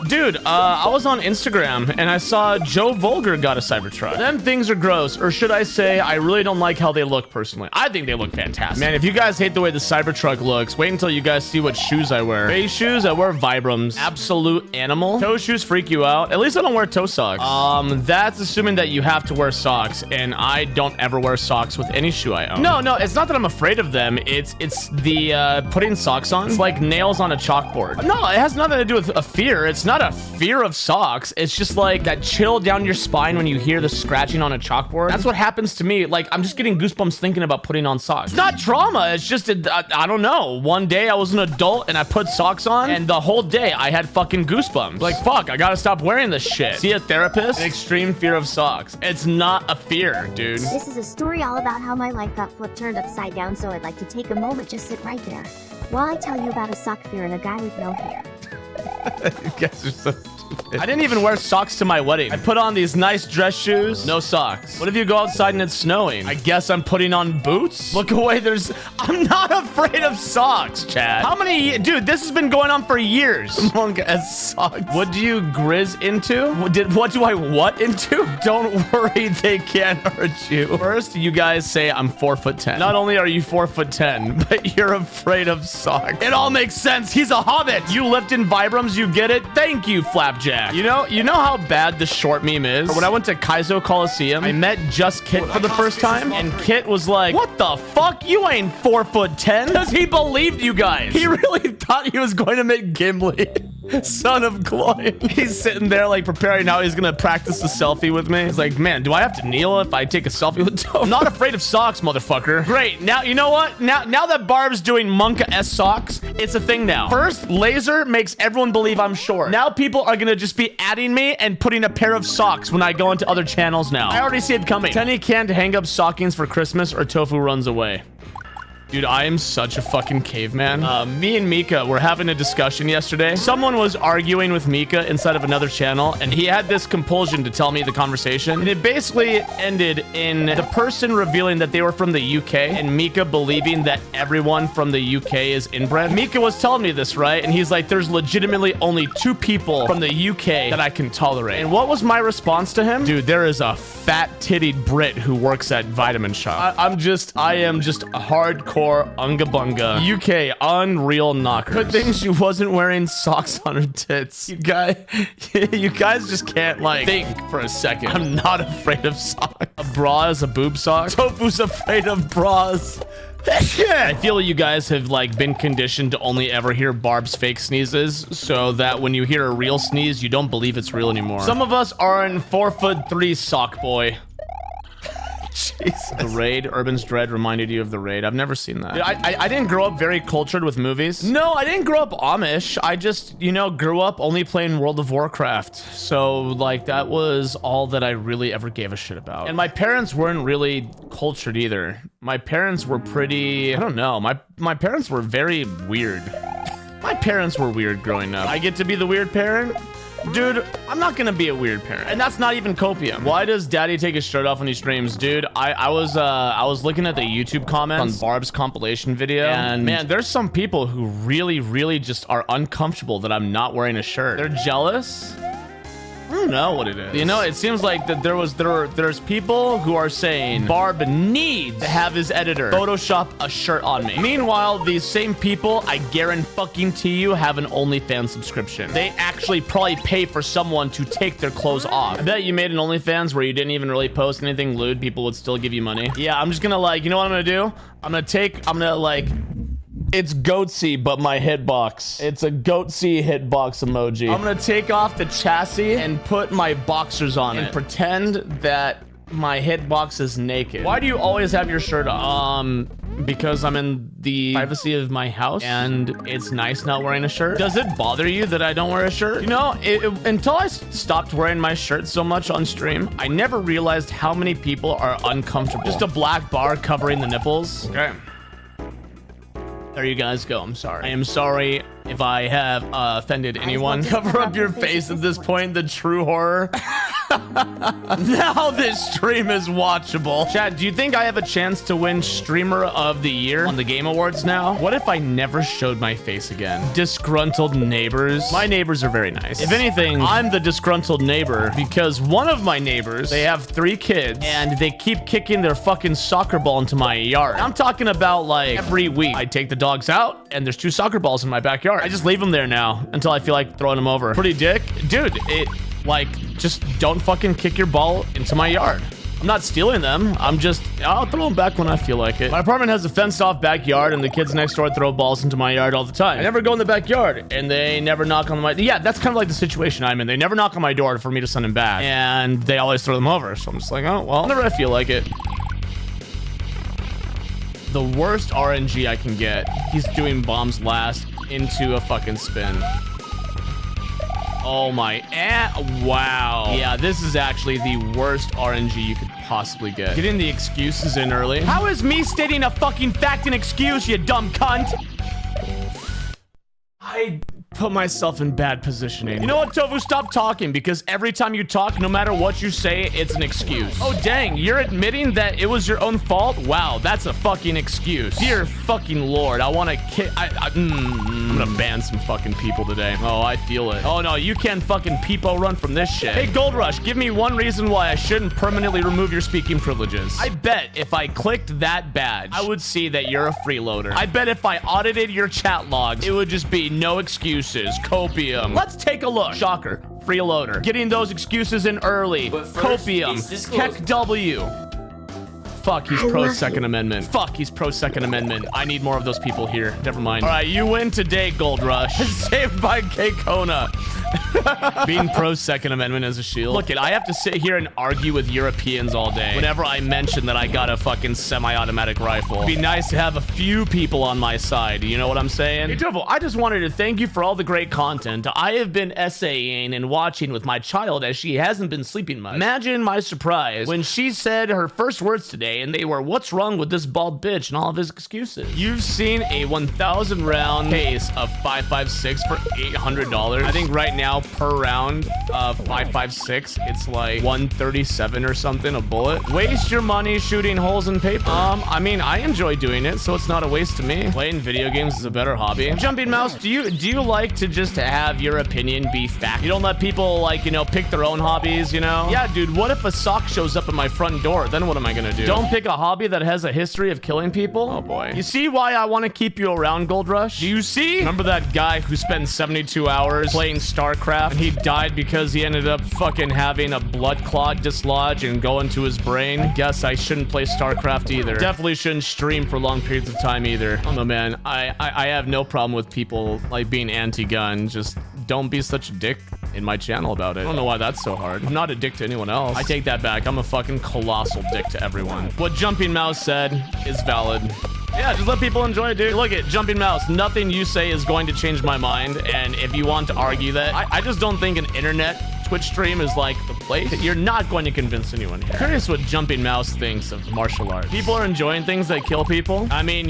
Dude, I was on Instagram and I saw Joe Vulgar got a Cybertruck. Them things are gross, or should I say, I really don't like how they look personally. I think they look fantastic. Man, if you guys hate the way the Cybertruck looks, wait until you guys see what shoes I wear. Base shoes, I wear Vibrams. Absolute animal. Toe shoes freak you out. At least I don't wear toe socks. That's assuming that you have to wear socks, and I don't ever wear socks with any shoe I own. No, it's not that I'm afraid of them. It's the putting socks on. It's like nails on a chalkboard. No, it has nothing to do with a fear. It's not a fear of socks. It's just like that chill down your spine when you hear the scratching on a chalkboard. That's what happens to me. Like, I'm just getting goosebumps thinking about putting on socks. It's not trauma. It's just, I don't know. One day I was an adult and I put socks on, and the whole day I had fucking goosebumps. Like, fuck, I gotta stop wearing this shit. See a therapist? An extreme fear of socks. It's not a fear, dude. This is a story all about how my life got turned upside down, so I'd like to take a moment, just sit right there while I tell you about a sock fear and a guy with no hair. You guys are so stupid. I didn't even wear socks to my wedding. I put on these nice dress shoes, no socks. What if you go outside and it's snowing? I guess I'm putting on boots? Look away, I'm not afraid of socks, Chad. How many, dude, this has been going on for years. Monk as socks. What do you grizz into? What do I what into? Don't worry, they can't hurt you. First, you guys say I'm 4'10". Not only are you 4'10", but you're afraid of socks. It all makes sense. He's a hobbit. You lift in Vibrams, you get it? Thank you, Flapjack. You know how bad the short meme is? When I went to Kaizo Coliseum, I met Just Kit for the first time, and Kit was like, what the fuck? You ain't 4'10". Because he believed you guys. He really thought he was going to make Gimli. Son of Gloin. He's sitting there like preparing how he's gonna practice the selfie with me. He's like, man, do I have to kneel if I take a selfie with Toe? I'm not afraid of socks, motherfucker. Great. Now, you know what? Now that Barb's doing Monka-S socks, it's a thing now. First, laser makes everyone believe I'm short. Now people are gonna just be adding me and putting a pair of socks when I go into other channels now. I already see it coming. Tenny can't hang up stockings for Christmas or Tofu runs away. Dude, I am such a fucking caveman. Me and Mika were having a discussion yesterday. Someone was arguing with Mika inside of another channel, and he had this compulsion to tell me the conversation. And it basically ended in the person revealing that they were from the UK, and Mika believing that everyone from the UK is inbred. Mika was telling me this, right? And he's like, there's legitimately only 2 people from the UK that I can tolerate. And what was my response to him? Dude, there is a fat-tittied Brit who works at Vitamin Shop. I am just a hardcore unga bunga UK unreal knocker. Good thing she wasn't wearing socks on her tits. You guys just can't like think for a second. I'm not afraid of socks. A bra is a boob sock. Tofu's afraid of bras. I feel you guys have like been conditioned to only ever hear Barb's fake sneezes, so that when you hear a real sneeze, you don't believe it's real anymore. Some of us are in 4'3" sock boy. Jesus. The Raid, Urban's Dread reminded you of The Raid. I've never seen that. Dude, I didn't grow up very cultured with movies. No, I didn't grow up Amish. I just, grew up only playing World of Warcraft. So, like, that was all that I really ever gave a shit about. And my parents weren't really cultured either. My parents were pretty, I don't know. My parents were very weird. My parents were weird growing up. I get to be the weird parent? Dude, I'm not gonna be a weird parent, and that's not even copium. Why does daddy take his shirt off when he streams? Dude, I was looking at the YouTube comments on Barb's compilation video, and man, there's some people who really just are uncomfortable that I'm not wearing a shirt. They're jealous. I don't know what it is. It seems like that there's people who are saying Barb needs to have his editor Photoshop a shirt on me. Meanwhile, these same people, I guarantee you, have an OnlyFans subscription. They actually probably pay for someone to take their clothes off. I bet you made an OnlyFans where you didn't even really post anything lewd. People would still give you money. Yeah, I'm just gonna you know what I'm gonna do? It's Goatsy, but my hitbox. It's a Goatsy hitbox emoji. I'm gonna take off the chassis and put my boxers on it and pretend that my hitbox is naked. Why do you always have your shirt off? Because I'm in the privacy of my house and it's nice not wearing a shirt. Does it bother you that I don't wear a shirt? Until I stopped wearing my shirt so much on stream, I never realized how many people are uncomfortable. Just a black bar covering the nipples. Okay. There you guys go. I'm sorry. I am sorry if I have offended anyone. Cover up your face at this point. The true horror. Now this stream is watchable. Chat, do you think I have a chance to win Streamer of the Year on the Game Awards now? What if I never showed my face again? Disgruntled neighbors. My neighbors are very nice. If anything, I'm the disgruntled neighbor because one of my neighbors, they have 3 kids and they keep kicking their fucking soccer ball into my yard. I'm talking about like every week. I take the dogs out and there's 2 soccer balls in my backyard. I just leave them there now until I feel like throwing them over. Pretty dick. Dude, like, just don't fucking kick your ball into my yard. I'm not stealing them. I'll throw them back when I feel like it. My apartment has a fenced off backyard and the kids next door throw balls into my yard all the time. I never go in the backyard and they never knock on my... Yeah, that's kind of like the situation I'm in. They never knock on my door for me to send them back and they always throw them over. So I'm just like, oh, well, whenever I feel like it. The worst RNG I can get. He's doing bombs last into a fucking spin. Oh my, wow. Yeah, this is actually the worst RNG you could possibly get. Getting the excuses in early. How is me stating a fucking fact an excuse, you dumb cunt? I put myself in bad positioning. You know what, Tofu? Stop talking because every time you talk, no matter what you say, it's an excuse. Oh, dang. You're admitting that it was your own fault? Wow, that's a fucking excuse. Dear fucking Lord, I want to kick... I'm gonna ban some fucking people today. Oh, I feel it. Oh, no, you can't fucking peepo run from this shit. Hey, Gold Rush, give me one reason why I shouldn't permanently remove your speaking privileges. I bet if I clicked that badge, I would see that you're a freeloader. I bet if I audited your chat logs, it would just be no excuses. Copium. Let's take a look. Shocker. Freeloader. Getting those excuses in early. Copium. Keck W. Fuck, he's pro Second Amendment. Fuck, he's pro Second Amendment. I need more of those people here. Never mind. All right, you win today, Gold Rush. Saved by KKona. Being pro Second Amendment as a shield. Look, I have to sit here and argue with Europeans all day whenever I mention that I got a fucking semi-automatic rifle. It'd be nice to have a few people on my side. You know what I'm saying? Hey, Devil, I just wanted to thank you for all the great content. I have been essaying and watching with my child as she hasn't been sleeping much. Imagine my surprise when she said her first words today and they were, "What's wrong with this bald bitch?" and all of his excuses. You've seen a 1,000 round case of 5.56 for $800. I think right now per round of 5.56 it's like 137 or something a bullet. Waste your money shooting holes in paper. I mean, I enjoy doing it, so it's not a waste to me. Playing video games is a better hobby. Jumping Mouse, do you like to just have your opinion be fact? You don't let people, like, you know, pick their own hobbies, you know? Yeah, dude, what if a sock shows up at my front door? Then what am I gonna do? Don't pick a hobby that has a history of killing people? Oh boy. You see why I want to keep you around, Gold Rush? Do you see? Remember that guy who spent 72 hours playing StarCraft and he died because he ended up fucking having a blood clot dislodge and go into his brain? I guess I shouldn't play StarCraft either. Definitely shouldn't stream for long periods of time either. Oh no, man. I have no problem with people like being anti-gun. Just don't be such a dick in my channel about it. I don't know why that's so hard. I'm not a dick to anyone else. I take that back. I'm a fucking colossal dick to everyone. What Jumping Mouse said is valid. Yeah, just let people enjoy it, dude. Look at Jumping Mouse. Nothing you say is going to change my mind. And if you want to argue that, I just don't think an internet Twitch stream is like the place. You're not going to convince anyone here. Curious what Jumping Mouse thinks of martial arts. People are enjoying things that kill people. I mean,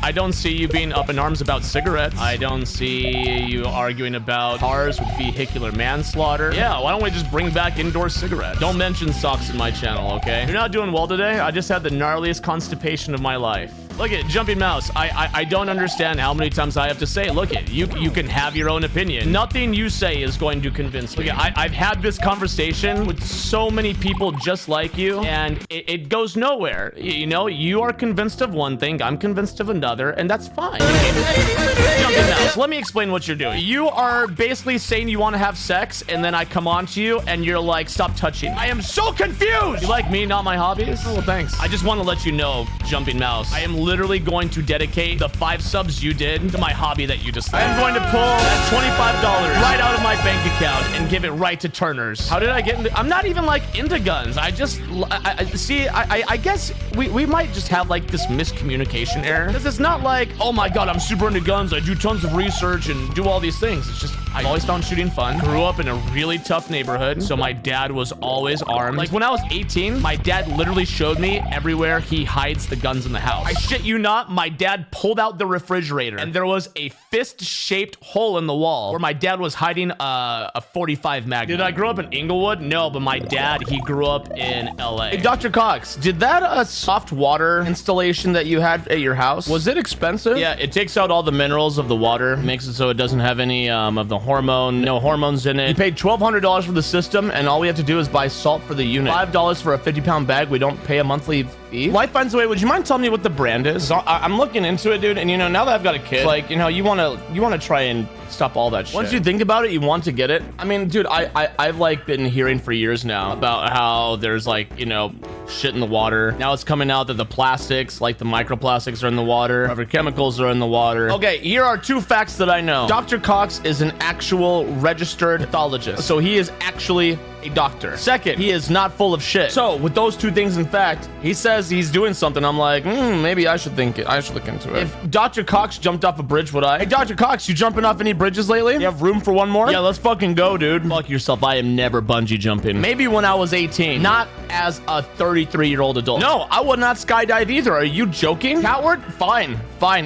I don't see you being up in arms about cigarettes. I don't see you arguing about cars with vehicular manslaughter. Yeah, why don't we just bring back indoor cigarettes? Don't mention socks in my channel, okay? You're not doing well today. I just had the gnarliest constipation of my life. Look at Jumping Mouse. I don't understand how many times I have to say, look at you can have your own opinion. Nothing you say is going to convince me. Look, I've had this conversation with so many people just like you, and it goes nowhere. You know, you are convinced of one thing, I'm convinced of another, and that's fine. Jumping Mouse, let me explain what you're doing. You are basically saying you want to have sex, and then I come on to you, and you're like, stop touching. I am so confused! You like me, not my hobbies? Oh, well, thanks. I just want to let you know, Jumping Mouse, I am literally going to dedicate the 5 subs you did to my hobby that you disliked. I'm going to pull that $25 right out of my bank account and give it right to Turner's. How did I get into... I'm not even like into guns. I just... I guess we might just have like this miscommunication error. Because it's not like, oh my god, I'm super into guns. I do tons of research and do all these things. It's just... I always found shooting fun. Grew up in a really tough neighborhood, so my dad was always armed. Like when I was 18, my dad literally showed me everywhere he hides the guns in the house. I shit you not, my dad pulled out the refrigerator and there was a fist-shaped hole in the wall where my dad was hiding a 45 Magnum. Did I grow up in Inglewood? No, but my dad, he grew up in LA. Hey, Dr. Cox, did that soft water installation that you had at your house, was it expensive? Yeah, it takes out all the minerals of the water, makes it so it doesn't have any of the no hormones in it. We paid $1,200 for the system, and all we have to do is buy salt for the unit. $5 for a 50-pound bag. We don't pay a monthly fee. Life finds a way. Would you mind telling me what the brand is? I'm looking into it, dude, and you know, now that I've got a kid, like, you know, you want to try and stop all that shit. Once you think about it, you want to get it. I mean, dude, I've like been hearing for years now about how there's like, you know, shit in the water. Now it's coming out that the plastics, like the microplastics, are in the water. Other chemicals are in the water. Okay, here are 2 facts that I know. Dr. Cox is an actual registered pathologist, so he is actually a doctor. Second, he is not full of shit. So with those 2 things, in fact, he says he's doing something. I'm like, maybe I should look into it. If Dr. Cox jumped off a bridge, would I? Hey, Dr. Cox, you jumping off any bridges lately? You have room for one more? Yeah, let's fucking go, dude. Fuck yourself. I am never bungee jumping. Maybe when I was 18, not as a 33-year-old adult. No, I would not skydive either. Are you joking? Coward? Fine.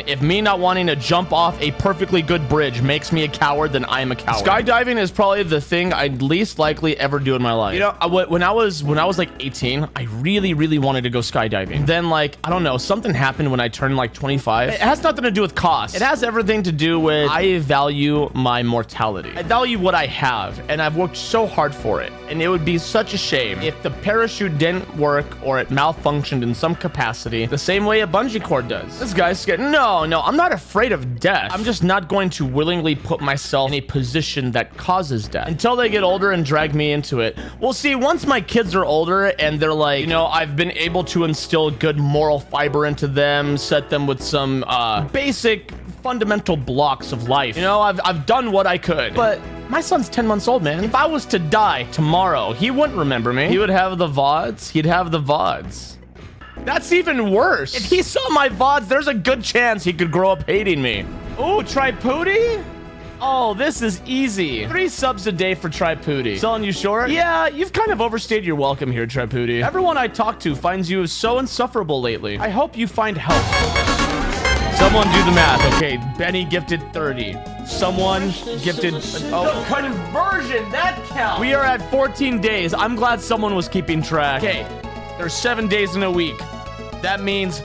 If me not wanting to jump off a perfectly good bridge makes me a coward, then I am a coward. Skydiving is probably the thing I'd least likely ever do in my life. You know, when I was like 18, I really wanted to go skydiving. Then, like, I don't know, something happened when I turned like 25. It has nothing to do with cost. It has everything to do with I value my mortality. I value what I have, and I've worked so hard for it. And it would be such a shame if the parachute didn't work or it malfunctioned in some capacity the same way a bungee cord does. This guy's scared. No, I'm not afraid of death. I'm just not going to willingly put myself in a position that causes death until they get older and drag me into it. Well, see, once my kids are older and they're like, you know, I've been able to instill good moral fiber into them, set them with some basic fundamental blocks of life. You know, I've done what I could. But my son's 10 months old, man. If I was to die tomorrow, he wouldn't remember me. He would have the VODs. He'd have the VODs. That's even worse. If he saw my VODs, there's a good chance he could grow up hating me. Ooh, Tripooty? Oh, this is easy. 3 subs a day for Tripooty. Selling you short? Yeah, you've kind of overstayed your welcome here, Tripooty. Everyone I talk to finds you so insufferable lately. I hope you find help. Someone do the math. Okay, Benny gifted 30. Someone gifted... Oh, conversion, that counts. We are at 14 days. I'm glad someone was keeping track. Okay, there's 7 days in a week. That means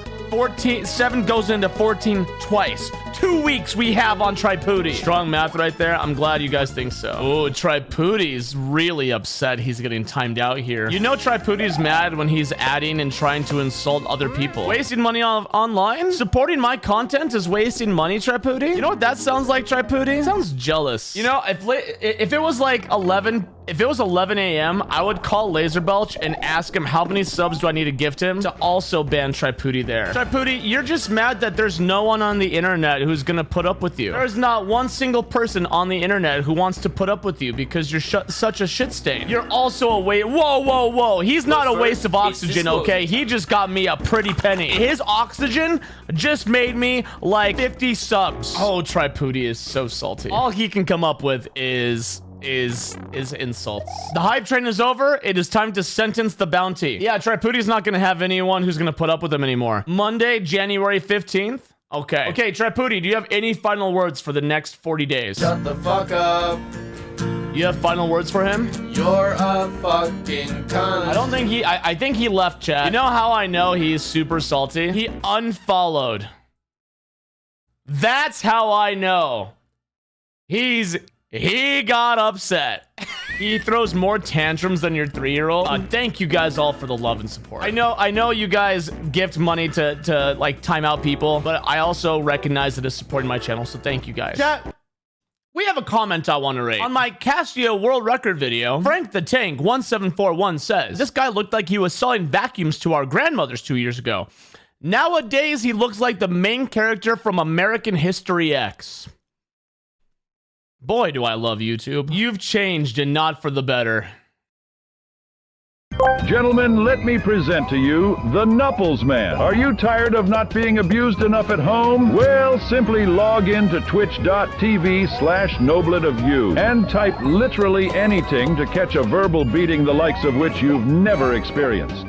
7 goes into 14 twice. 2 weeks we have on Tripooty. Strong math right there. I'm glad you guys think so. Oh, Tripooty's really upset he's getting timed out here. You know Tripooty's mad when he's adding and trying to insult other people. Wasting money online? Supporting my content is wasting money, Tripooty? You know what that sounds like, Tripooty? Sounds jealous. You know, if it was like 11 a.m., I would call Laserbelch and ask him how many subs do I need to gift him to also ban Tripooty there. Tripooty, you're just mad that there's no one on the internet who's gonna put up with you. There's not one single person on the internet who wants to put up with you because you're such a shit stain. You're also a waste. Whoa. He's not a waste of oxygen, okay? He just got me a pretty penny. His oxygen just made me like 50 subs. Oh, Tripooty is so salty. All he can come up with is insults. The hype train is over. It is time to sentence the bounty. Yeah, Tripooty's not gonna have anyone who's gonna put up with him anymore. Monday, January 15th. Okay, Tripooty, do you have any final words for the next 40 days? Shut the fuck up. You have final words for him? You're a fucking cunt. I don't think I think he left chat. You know how I know he's super salty? He unfollowed. That's how I know. He got upset. He throws more tantrums than your 3-year-old. Thank you guys all for the love and support. I know you guys gift money to like time out people, but I also recognize that it's supporting my channel, so thank you guys. Chat, we have a comment I want to rate. On my Casio world record video, Frank the Tank 1741 says, this guy looked like he was selling vacuums to our grandmothers 2 years ago. Nowadays, he looks like the main character from American History X. Boy, do I love YouTube. You've changed and not for the better. Gentlemen, let me present to you the Nupples Man. Are you tired of not being abused enough at home? Well, simply log in to twitch.tv/nobletofyou and type literally anything to catch a verbal beating the likes of which you've never experienced.